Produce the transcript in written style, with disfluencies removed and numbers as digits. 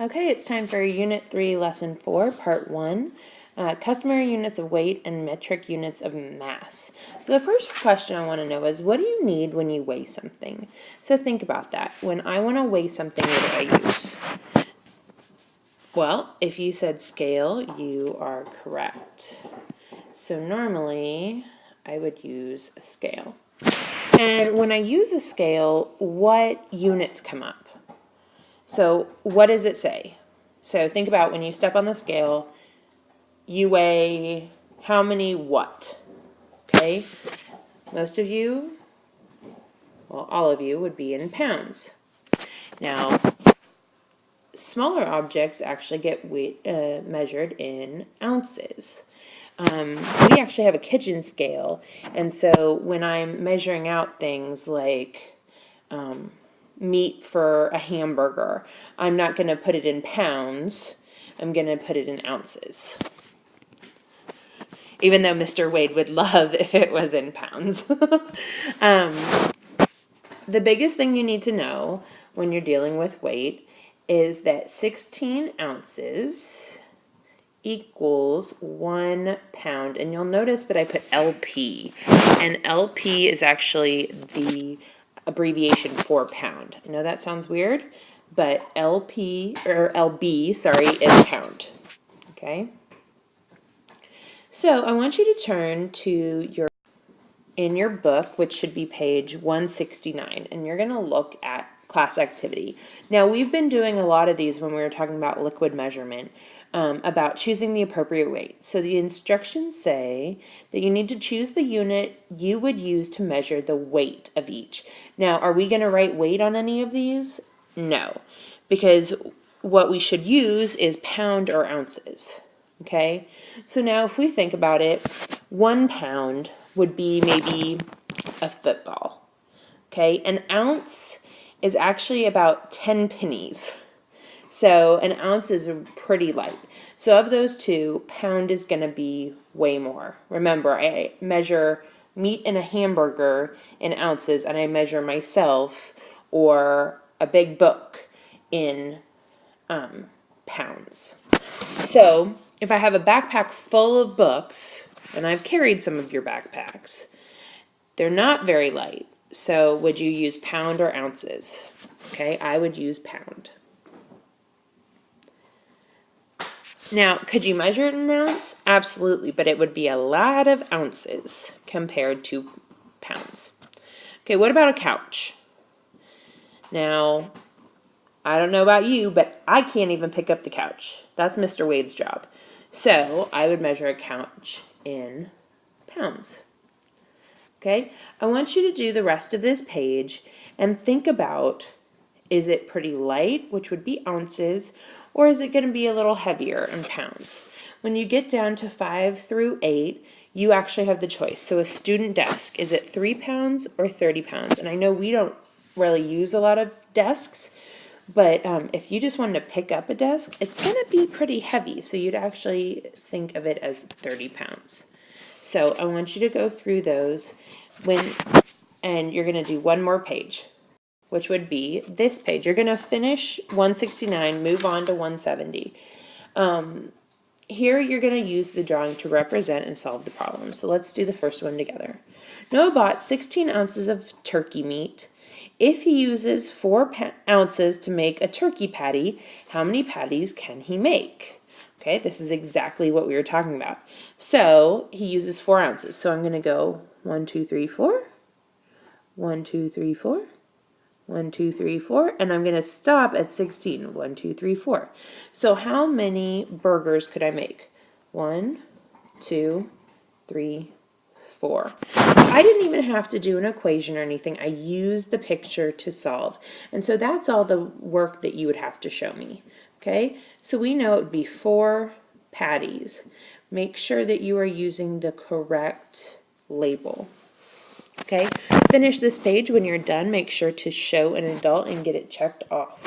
Okay, it's time for Unit 3, Lesson 4, Part 1, Customary Units of Weight and Metric Units of Mass. So the first question I want to know is, what do you need when you weigh something? So think about that. When I want to weigh something, what do I use? Well, if you said scale, you are correct. So normally, I would use a scale. And when I use a scale, what units come up? So what does it say? So think about when you step on the scale, you weigh how many what? Okay? Most of you, well, all of you would be in pounds. Now, smaller objects actually get measured in ounces. We actually have a kitchen scale, and so when I'm measuring out things like meat for a hamburger, I'm not going to put it in pounds, I'm going to put it in ounces. Even though Mr. Wade would love if it was in pounds. The biggest thing you need to know when you're dealing with weight is that 16 ounces equals 1 pound. And you'll notice that I put LP. And LP is actually the abbreviation for pound. I know that sounds weird, but LB, is pound. Okay? So I want you to turn to in your book, which should be page 169, and you're going to look at class activity. Now, we've been doing a lot of these when we were talking about liquid measurement, about choosing the appropriate weight. So the instructions say that you need to choose the unit you would use to measure the weight of each. Now, are we going to write weight on any of these? No, because what we should use is pound or ounces. Okay, so now if we think about it, 1 pound would be maybe a football. Okay, an ounce is actually about 10 pennies. So an ounce is pretty light. So of those two, pound is going to be way more. Remember, I measure meat in a hamburger in ounces, and I measure myself or a big book in pounds. So if I have a backpack full of books, and I've carried some of your backpacks, they're not very light. So would you use pound or ounces? Okay, I would use pound. Now, could you measure it in an ounce? Absolutely, but it would be a lot of ounces compared to pounds. Okay, what about a couch? Now, I don't know about you, but I can't even pick up the couch. That's Mr. Wade's job. So I would measure a couch in pounds. Okay, I want you to do the rest of this page and think about, is it pretty light, which would be ounces, or is it going to be a little heavier in pounds? When you get down to 5 through 8, you actually have the choice. So a student desk, is it 3 pounds or 30 pounds? And I know we don't really use a lot of desks, but if you just wanted to pick up a desk, it's going to be pretty heavy. So you'd actually think of it as 30 pounds. So I want you to go through those and you're going to do one more page, which would be this page. You're going to finish 169, move on to 170. Here you're going to use the drawing to represent and solve the problem. So let's do the first one together. Noah bought 16 ounces of turkey meat. If he uses 4 ounces to make a turkey patty, how many patties can he make? Okay, this is exactly what we were talking about. So he uses 4 ounces. So I'm going to go 1, 2, 3, 4. 1, 2, 3, 4. 1, 2, 3, 4. And I'm going to stop at 16. 1, 2, 3, 4. So how many burgers could I make? 1, 2, 3, 4. I didn't even have to do an equation or anything. I used the picture to solve. And so that's all the work that you would have to show me. Okay, so we know it would be 4 patties. Make sure that you are using the correct label. Okay, finish this page. When you're done, make sure to show an adult and get it checked off.